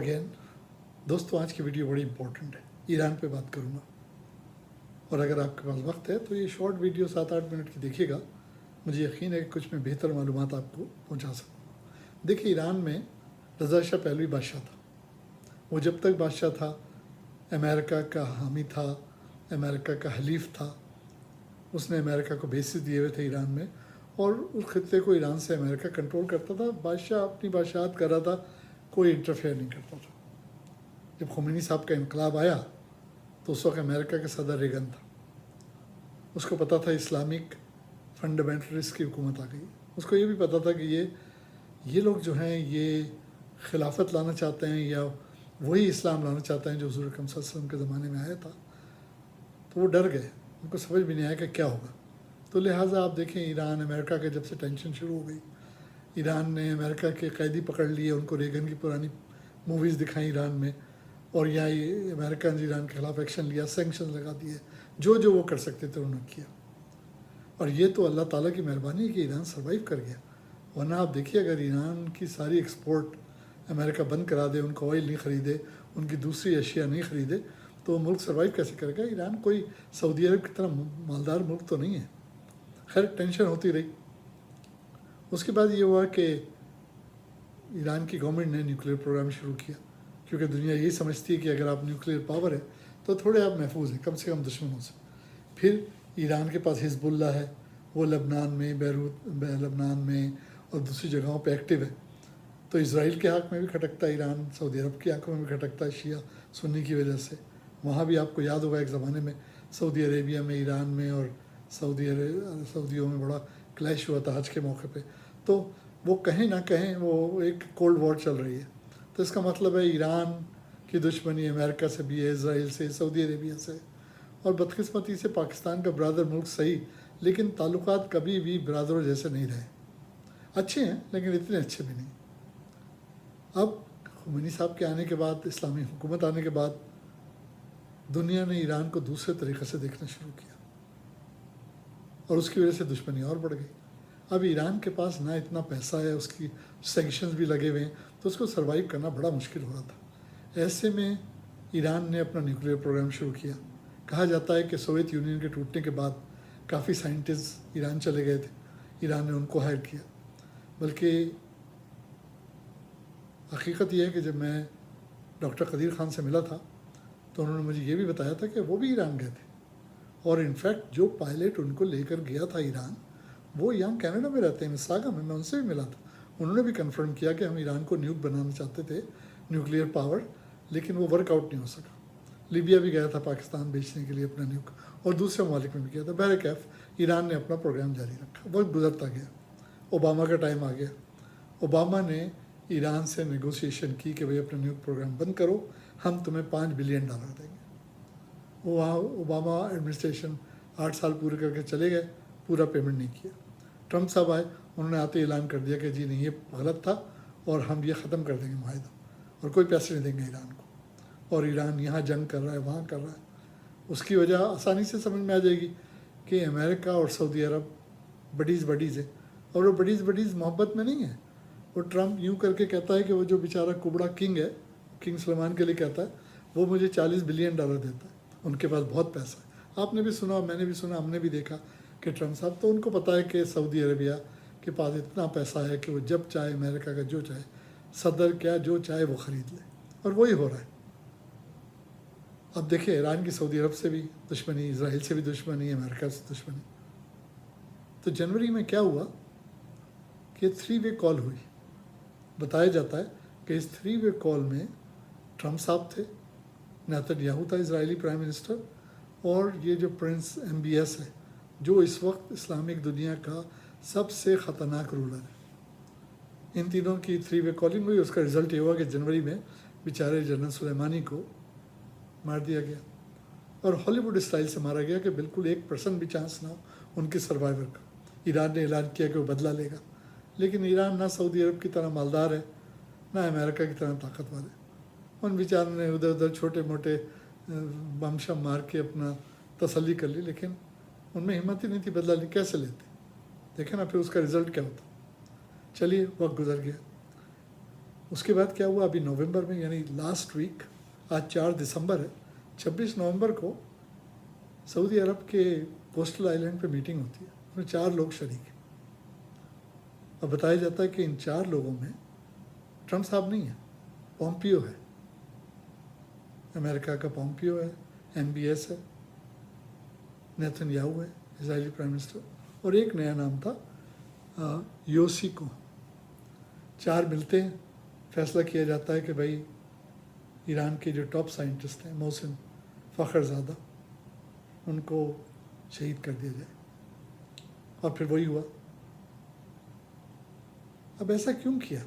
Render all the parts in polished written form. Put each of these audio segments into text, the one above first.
Again. दोस्तों, आज की वीडियो बड़ी इंपॉर्टेंट है, ईरान पे बात करूँगा। और अगर आपके पास वक्त है तो ये शॉर्ट वीडियो 7-8 मिनट की देखिएगा, मुझे यकीन है कि कुछ में बेहतर मालूमात आपको पहुंचा सकूँ। देखिए, ईरान में रज़ा शाह पहलवी बादशाह था। वो जब तक बादशाह था अमेरिका का हामी था, अमेरिका का हलीफ था। उसने अमेरिका को बेसिस दिए हुए थे ईरान में, और उस खत्ते को ईरान से अमेरिका कंट्रोल करता था। बादशाह अपनी बादशाहत कर रहा था, कोई इंटरफेयर नहीं करता था। जब खुमैनी साहब का इनकलाब आया तो उस वक्त अमेरिका के सदर रेगन था। उसको पता था इस्लामिक फंडामेंटलिस्ट की हुकूमत आ गई। उसको ये भी पता था कि ये लोग जो हैं ये खिलाफत लाना चाहते हैं, या वही इस्लाम लाना चाहते हैं जो हुज़ूर अकरम सल्लल्लाहु अलैहि वसल्लम के ज़माने में आया था। तो वो डर गए, उनको समझ भी नहीं आया कि क्या होगा। तो लिहाजा आप देखें, ईरान अमेरिका के जब से टेंशन शुरू हो गई, ईरान ने अमेरिका के कैदी पकड़ लिए, उनको रेगन की पुरानी मूवीज़ दिखाई ईरान में, और यहाँ ये अमेरिकन ईरान के ख़िलाफ़ एक्शन लिया, सैंक्शन लगा दिए, जो वो कर सकते थे उन्होंने किया। और ये तो अल्लाह ताला की मेहरबानी है कि ईरान सर्वाइव कर गया। वरना आप देखिए, अगर ईरान की सारी एक्सपोर्ट अमेरिका बंद करा दे, उनको ऑयल नहीं ख़रीदे, उनकी दूसरी अशिया नहीं ख़रीदे, तो मुल्क सर्वाइव कैसे करेगा। ईरान कोई सऊदी अरब की तरह मालदार मुल्क तो नहीं है। खैर, टेंशन होती रही। उसके बाद ये हुआ कि ईरान की गवर्नमेंट ने न्यूक्लियर प्रोग्राम शुरू किया, क्योंकि दुनिया यही समझती है कि अगर आप न्यूक्लियर पावर है तो थोड़े आप महफूज हैं, कम से कम दुश्मनों से। फिर ईरान के पास हिजबुल्लाह है, वो लबनान में, लबनान में और दूसरी जगहों पे एक्टिव है। तो इज़राइल के हक़ में भी खटकता है ईरान, सऊदी अरब की आंखों में भी खटकता है शिया सुन्नी की वजह से। वहाँ भी आपको याद होगा एक ज़माने में सऊदी अरेबिया में, ईरान में और सऊदियों में बड़ा क्लैश हुआ था हज के मौके पे। तो वो कहीं ना कहीं वो एक कोल्ड वॉर चल रही है। तो इसका मतलब है ईरान की दुश्मनी अमेरिका से भी है, इसराइल से, सऊदी अरेबिया से, और बदकिस्मती से पाकिस्तान का ब्रदर मुल्क सही, लेकिन ताल्लुकात कभी भी ब्रदरों जैसे नहीं रहे। अच्छे हैं लेकिन इतने अच्छे भी नहीं। अब खुमैनी साहब के आने के बाद, इस्लामी हुकूमत आने के बाद, दुनिया ने ईरान को दूसरे तरीक़े से देखना शुरू किया, और उसकी वजह से दुश्मनी और बढ़ गई। अब ईरान के पास ना इतना पैसा है, उसकी सैंक्शंस भी लगे हुए हैं, तो उसको सर्वाइव करना बड़ा मुश्किल हो रहा था। ऐसे में ईरान ने अपना न्यूक्लियर प्रोग्राम शुरू किया। कहा जाता है कि सोवियत यूनियन के टूटने के बाद काफ़ी साइंटिस्ट ईरान चले गए थे, ईरान ने उनको हायर किया। बल्कि हकीकत यह है कि जब मैं डॉक्टर कदीर ख़ान से मिला था तो उन्होंने मुझे ये भी बताया था कि वो भी ईरान गए थे, और इनफैक्ट जो पायलट उनको लेकर गया था ईरान, वो यहाँ कनाडा में रहते हैं, मिसागा में। मैं उनसे भी मिला था, उन्होंने भी कंफर्म किया कि हम ईरान को न्यूक बनाना चाहते थे, न्यूक्लियर पावर, लेकिन वो वर्कआउट नहीं हो सका। लीबिया भी गया था पाकिस्तान बेचने के लिए अपना न्यूक, और दूसरे ममालिक में भी गया था। बहरकैफ ईरान ने अपना प्रोग्राम जारी रखा। वक्त गुजरता गया, ओबामा का टाइम आ गया। ओबामा ने ईरान से नेगोशिएशन की कि भाई अपना न्यूक प्रोग्राम बंद करो, हम तुम्हें $5 बिलियन देंगे। वो वहाँ ओबामा एडमिनिस्ट्रेशन 8 साल पूरे करके चले गए, पूरा पेमेंट नहीं किया। ट्रम्प साहब आए, उन्होंने आते ऐलान कर दिया कि जी नहीं, ये गलत था और हम ये ख़त्म कर देंगे माहिदा, और कोई पैसे नहीं देंगे ईरान को। और ईरान यहाँ जंग कर रहा है, वहाँ कर रहा है। उसकी वजह आसानी से समझ में आ जाएगी कि अमेरिका और सऊदी अरब बडीज़ है, और वो बडीज़ मोहब्बत में नहीं है। वो ट्रम्प यूँ करके कहता है कि वो जो बेचारा कुबड़ा किंग है, किंग सलमान के लिए कहता है, वो मुझे $40 बिलियन देता है, उनके पास बहुत पैसा है। आपने भी सुना, मैंने भी सुना, हमने भी देखा कि ट्रम्प साहब, तो उनको पता है कि सऊदी अरेबिया के पास इतना पैसा है कि वो जब चाहे अमेरिका का जो चाहे, सदर क्या जो चाहे वो ख़रीद ले, और वही हो रहा है। अब देखिए, ईरान की सऊदी अरब से भी दुश्मनी, इसराइल से भी दुश्मनी, अमेरिका से दुश्मनी। तो जनवरी में क्या हुआ कि 3 वे कॉल हुई। बताया जाता है कि इस 3 वे कॉल में ट्रम्प साहब थे, नेतन्याहू था इजरायली प्राइम मिनिस्टर, और ये जो प्रिंस MBS है, जो इस वक्त इस्लामिक दुनिया का सबसे ख़तरनाक रूलर है। इन तीनों की 3 वे कॉलिंग हुई। उसका रिज़ल्ट ये हुआ कि जनवरी में बेचारे जनरल सुलेमानी को मार दिया गया, और हॉलीवुड स्टाइल से मारा गया कि बिल्कुल 1% भी चांस ना हो उनके सर्वाइवर का। ईरान ने ऐलान किया कि वो बदला लेगा, लेकिन ईरान ना सऊदी अरब की तरह मालदार है, ना अमेरिका की तरह ताकतवर है। उन बेचारों ने उधर उधर छोटे मोटे बम शम मार के अपना तसल्ली कर ली, लेकिन उनमें हिम्मत ही नहीं थी, बदला नहीं कैसे लेते। देखें ना फिर उसका रिज़ल्ट क्या होता। चलिए, वक्त गुजर गया। اس کے بعد کیا ہوا، ابھی نومبر میں یعنی لاسٹ ویک، آج 4 دسمبر ہے، 26 نومبر کو سعودی عرب کے کوسٹل آئلینڈ پہ میٹنگ ہوتی ہے، اس میں 4 لوگ شریک ہیں، اور بتایا جاتا ہے کہ ان 4 لوگوں میں ٹرمپ صاحب نہیں ہے، پومپیو ہے، امریکہ کا پومپیو ہے، MBS ہے، نیتن یاہو ہے اسرائیلی پرائم منسٹر، اور ایک نیا نام تھا یوسیکو۔ 4 ملتے ہیں، فیصلہ کیا جاتا ہے کہ بھائی ایران کے جو ٹاپ سائنٹسٹ ہیں محسن فخرزادہ، ان کو شہید کر دیا جائے، اور پھر وہی ہوا۔ اب ایسا کیوں کیا؟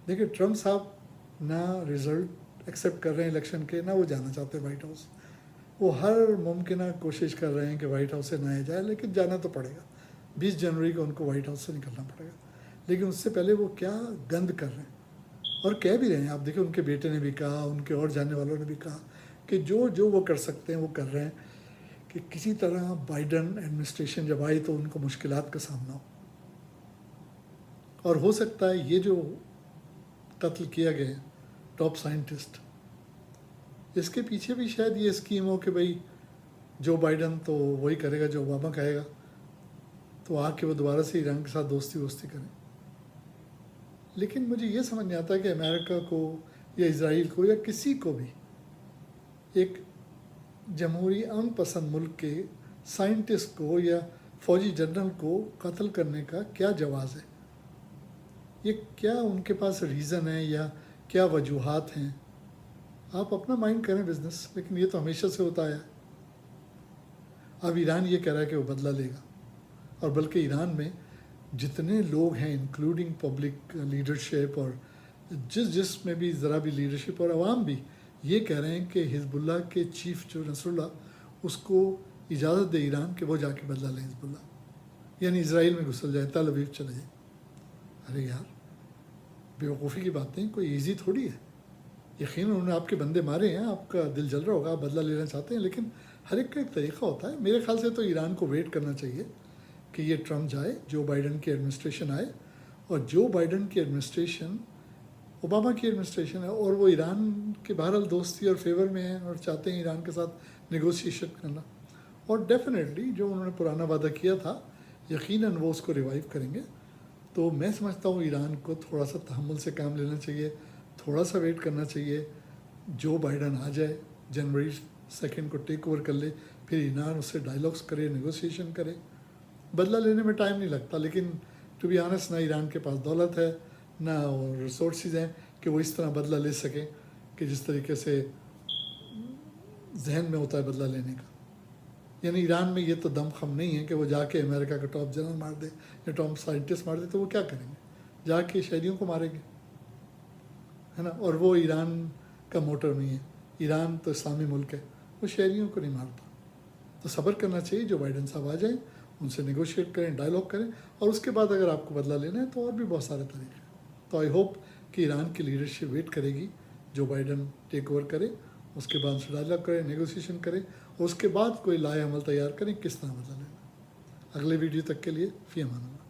دیکھیں ٹرمپ صاحب نہ رزلٹ ایکسیپٹ کر رہے ہیں الیکشن کے، نہ وہ جانا چاہتے وائٹ ہاؤس، وہ ہر ممکنہ کوشش کر رہے ہیں کہ وائٹ ہاؤس سے نہ آیا جائے، لیکن جانا تو پڑے گا، 20 جنوری کو ان کو وائٹ ہاؤس سے نکلنا پڑے گا۔ لیکن اس سے پہلے وہ کیا گند کر رہے ہیں، اور کہہ بھی رہے ہیں، آپ دیکھیں ان کے بیٹے نے بھی کہا، ان کے اور جاننے والوں نے بھی کہا کہ جو وہ کر سکتے ہیں وہ کر رہے ہیں، کہ کسی طرح بائیڈن ایڈمنسٹریشن جب آئی تو ان کو مشکلات کا سامنا ہو، اور ہو سکتا ہے یہ جو قتل کیا گیا ٹاپ سائنٹسٹ، اس کے پیچھے بھی شاید یہ اسکیم ہو کہ بھائی جو بائیڈن تو وہی کرے گا جو اوباما کہے گا، تو آ کے وہ دوبارہ سے ایران کے ساتھ دوستی کریں۔ لیکن مجھے یہ سمجھ نہیں آتا کہ امریکہ کو یا اسرائیل کو یا کسی کو بھی ایک جمہوری امن پسند ملک کے سائنٹسٹ کو یا فوجی جنرل کو قتل کرنے کا کیا جواز ہے، یہ کیا ان کے پاس ریزن ہے یا کیا وجوہات ہیں؟ آپ اپنا مائنڈ کریں بزنس، لیکن یہ تو ہمیشہ سے ہوتا ہے۔ اب ایران یہ کہہ رہا ہے کہ وہ بدلہ لے گا، اور بلکہ ایران میں جتنے لوگ ہیں انکلوڈنگ پبلک لیڈرشپ اور جس میں بھی ذرا بھی لیڈرشپ اور عوام بھی یہ کہہ رہے ہیں کہ حزب اللہ کے چیف جو نصر اللہ، اس کو اجازت دے ایران کہ وہ جا کے بدلہ لیں حزب اللہ، یعنی اسرائیل میں گھسل جائے، تل ابیب چلے جائے۔ ارے یار بیوقوفی کی باتیں کوئی ایزی تھوڑی ہے۔ یقیناً انہوں نے آپ کے بندے مارے ہیں، آپ کا دل جل رہا ہوگا، آپ بدلہ لینا چاہتے ہیں، لیکن ہر ایک کا ایک طریقہ ہوتا ہے۔ میرے خیال سے تو ایران کو ویٹ کرنا چاہیے کہ یہ ٹرمپ جائے، جو بائیڈن کی ایڈمنسٹریشن آئے، اور جو بائیڈن کی ایڈمنسٹریشن اوباما کی ایڈمنسٹریشن ہے، اور وہ ایران کے بہرحال دوستی اور فیور میں ہیں اور چاہتے ہیں ایران کے ساتھ نیگوسیشن کرنا، اور ڈیفینیٹلی جو انہوں نے پرانا وعدہ کیا تھا یقیناً وہ اس کو ریوائیو کریں گے۔ تو میں سمجھتا ہوں ایران کو تھوڑا سا تحمل سے کام لینا چاہیے، تھوڑا سا ویٹ کرنا چاہیے، جو بائیڈن آ جائے جنوری 2 کو ٹیک اوور کر لے، پھر ایران اس سے ڈائلاگس کرے، نیگوسیشن کرے۔ بدلہ لینے میں ٹائم نہیں لگتا، لیکن ٹو بی آنیسٹ نہ ایران کے پاس دولت ہے نہ ریسورسز ہیں کہ وہ اس طرح بدلہ لے سکیں کہ جس طریقے سے ذہن میں ہوتا ہے بدلہ لینے کا۔ یعنی ایران میں یہ تو دم خم نہیں ہے کہ وہ جا کے امریکہ کا ٹاپ جنرل مار دے یا ٹاپ سائنٹسٹ مار دے، تو وہ کیا کریں گے؟ جا کے شہریوں کو ماریں گے، ہے نا؟ اور وہ ایران کا موٹر نہیں ہے، ایران تو اسلامی ملک ہے، وہ شہریوں کو نہیں مارتا۔ تو صبر کرنا چاہیے، جو بائیڈن صاحب آ جائیں ان سے نیگوشیٹ کریں، ڈائلاگ کریں، اور اس کے بعد اگر آپ کو بدلہ لینا ہے تو اور بھی بہت سارے طریقے ہیں۔ تو آئی ہوپ کہ ایران کی لیڈرشپ ویٹ کرے گی، جو بائیڈن ٹیک اوور کرے، اس کے بعد ان سے ڈائلاگ کریں، نیگوسیشن کریں، اور اس کے بعد کوئی لائحہ عمل تیار کریں کس طرح بدلہ لینا۔ اگلے ویڈیو تک کے لیے فی امان اللہ۔